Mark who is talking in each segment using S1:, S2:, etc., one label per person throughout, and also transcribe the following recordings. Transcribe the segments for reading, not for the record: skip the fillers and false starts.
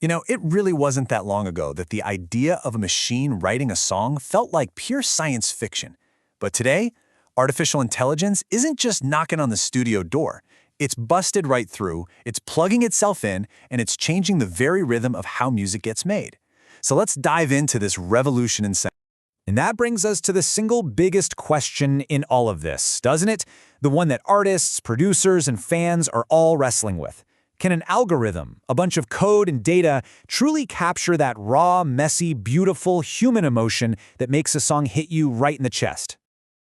S1: It really wasn't that long ago that the idea of a machine writing a song felt like pure science fiction. But today, artificial intelligence isn't just knocking on the studio door. It's busted right through, it's plugging itself in, and it's changing the very rhythm of how music gets made. So let's dive into this revolution in sound.
S2: And that brings us to the single biggest question in all of this, doesn't it? The one that artists, producers, and fans are all wrestling with. Can an algorithm, a bunch of code and data, truly capture that raw, messy, beautiful human emotion that makes a song hit you right in the chest?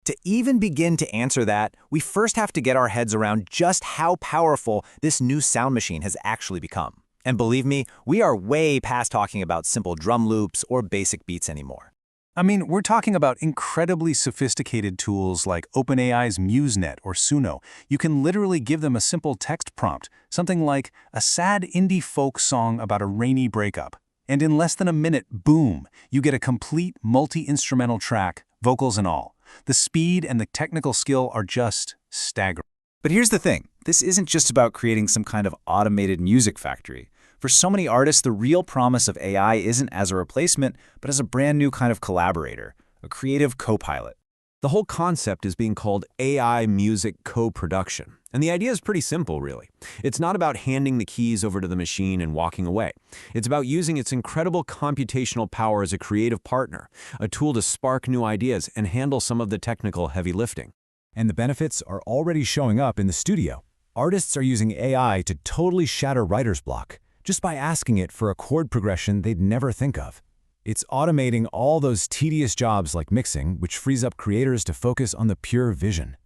S2: To even begin to answer that, we first have to get our heads around just how powerful this new sound machine has actually become. And believe me, we are way past talking about simple drum loops or basic beats anymore.
S1: We're talking about incredibly sophisticated tools like OpenAI's MuseNet or Suno. You can literally give them a simple text prompt, something like a sad indie folk song about a rainy breakup. And in less than a minute, boom, you get a complete multi-instrumental track, vocals and all. The speed and the technical skill are just staggering.
S2: But here's the thing, this isn't just about creating some kind of automated music factory. For so many artists, the real promise of AI isn't as a replacement, but as a brand new kind of collaborator, a creative co-pilot. The whole concept is being called AI music co-production. And the idea is pretty simple, really. It's not about handing the keys over to the machine and walking away. It's about using its incredible computational power as a creative partner, a tool to spark new ideas and handle some of the technical heavy lifting. And the benefits are already showing up in the studio. Artists are using AI to totally shatter writer's block, just by asking it for a chord progression they'd never think of. It's automating all those tedious jobs like mixing, which frees up creators to focus on the pure vision.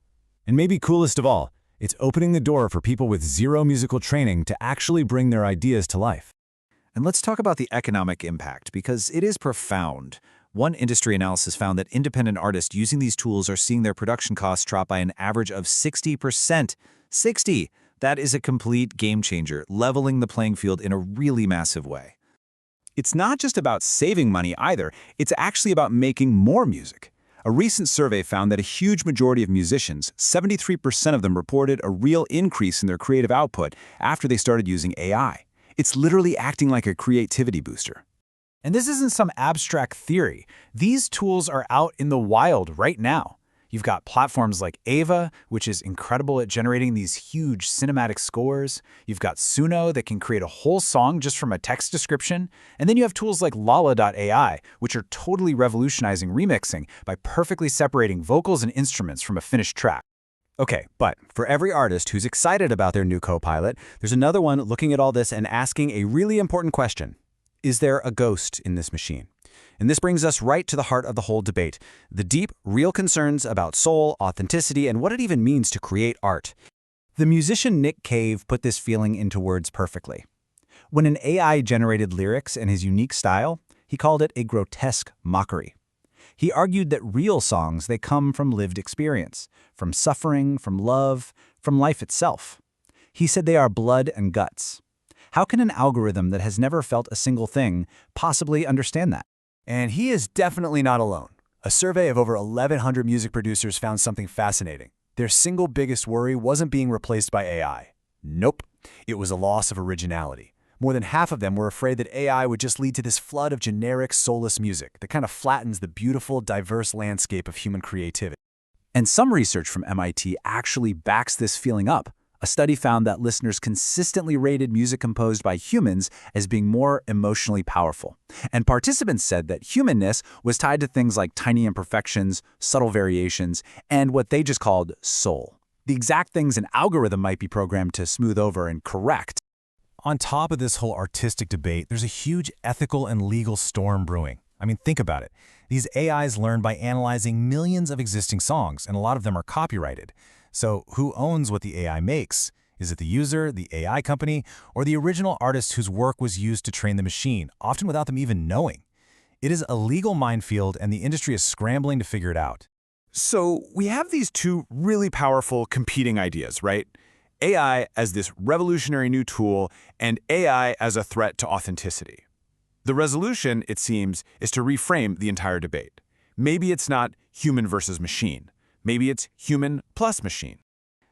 S2: And maybe coolest of all, it's opening the door for people with zero musical training to actually bring their ideas to life. And let's talk about the economic impact, because it is profound. One industry analysis found that independent artists using these tools are seeing their production costs drop by an average of 60%. 60! That is a complete game changer, leveling the playing field in a really massive way. It's not just about saving money either, it's actually about making more music. A recent survey found that a huge majority of musicians, 73% of them reported a real increase in their creative output after they started using AI. It's literally acting like a creativity booster. And this isn't some abstract theory. These tools are out in the wild right now. You've got platforms like Ava, which is incredible at generating these huge cinematic scores. You've got Suno that can create a whole song just from a text description. And then you have tools like Lala.ai, which are totally revolutionizing remixing by perfectly separating vocals and instruments from a finished track. Okay, but for every artist who's excited about their new co-pilot, there's another one looking at all this and asking a really important question. Is there a ghost in this machine? And this brings us right to the heart of the whole debate, the deep, real concerns about soul, authenticity, and what it even means to create art. The musician Nick Cave put this feeling into words perfectly. When an AI generated lyrics and his unique style, he called it a grotesque mockery. He argued that real songs, they come from lived experience, from suffering, from love, from life itself. He said they are blood and guts. How can an algorithm that has never felt a single thing possibly understand that?
S1: And he is definitely not alone. A survey of over 1,100 music producers found something fascinating. Their single biggest worry wasn't being replaced by AI. Nope. It was a loss of originality. More than half of them were afraid that AI would just lead to this flood of generic, soulless music that kind of flattens the beautiful, diverse landscape of human creativity. And some research from MIT actually backs this feeling up. A study found that listeners consistently rated music composed by humans as being more emotionally powerful. And participants said that humanness was tied to things like tiny imperfections, subtle variations, and what they just called soul. The exact things an algorithm might be programmed to smooth over and correct.
S3: On top of this whole artistic debate, there's a huge ethical and legal storm brewing. Think about it. These AIs learn by analyzing millions of existing songs, and a lot of them are copyrighted. So who owns what the AI makes? Is it the user, the AI company, or the original artist whose work was used to train the machine, often without them even knowing? It is a legal minefield, and the industry is scrambling to figure it out.
S2: So we have these two really powerful competing ideas, right? AI as this revolutionary new tool, and AI as a threat to authenticity. The resolution, it seems, is to reframe the entire debate. Maybe it's not human versus machine. Maybe it's human plus machine.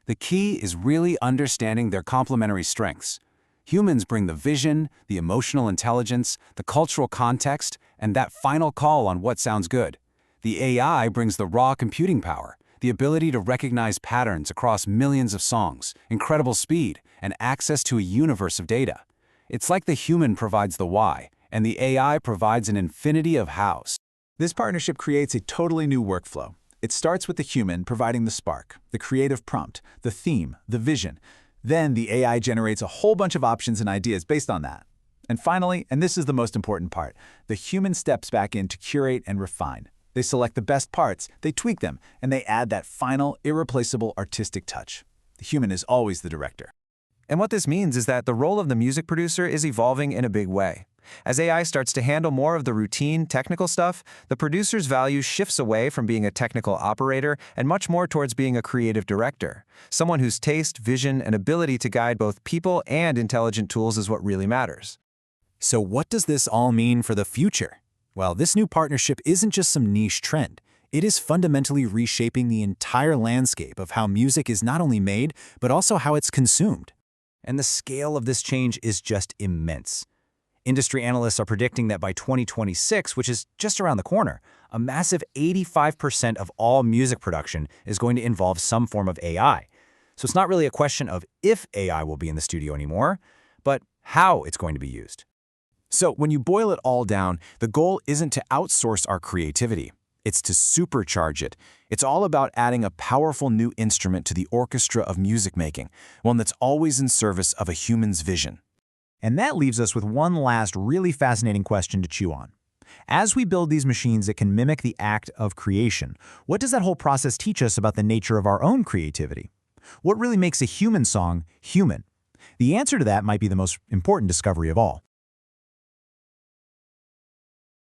S1: The key is really understanding their complementary strengths.
S4: Humans bring the vision, the emotional intelligence, the cultural context, and that final call on what sounds good. The AI brings the raw computing power, the ability to recognize patterns across millions of songs, incredible speed, and access to a universe of data. It's like the human provides the why, and the AI provides an infinity of hows.
S2: This partnership creates a totally new workflow. It starts with the human providing the spark, the creative prompt, the theme, the vision. Then the AI generates a whole bunch of options and ideas based on that. And finally, and this is the most important part, the human steps back in to curate and refine. They select the best parts, they tweak them, and they add that final, irreplaceable artistic touch. The human is always the director.
S5: And what this means is that the role of the music producer is evolving in a big way. As AI starts to handle more of the routine, technical stuff, the producer's value shifts away from being a technical operator and much more towards being a creative director. Someone whose taste, vision, and ability to guide both people and intelligent tools is what really matters.
S1: So what does this all mean for the future? Well, this new partnership isn't just some niche trend. It is fundamentally reshaping the entire landscape of how music is not only made, but also how it's consumed. And the scale of this change is just immense. Industry analysts are predicting that by 2026, which is just around the corner, a massive 85% of all music production is going to involve some form of AI. So it's not really a question of if AI will be in the studio anymore, but how it's going to be used. So when you boil it all down, the goal isn't to outsource our creativity. It's to supercharge it. It's all about adding a powerful new instrument to the orchestra of music making, one that's always in service of a human's vision.
S3: And that leaves us with one last really fascinating question to chew on. As we build these machines that can mimic the act of creation, what does that whole process teach us about the nature of our own creativity? What really makes a human song human? The answer to that might be the most important discovery of all.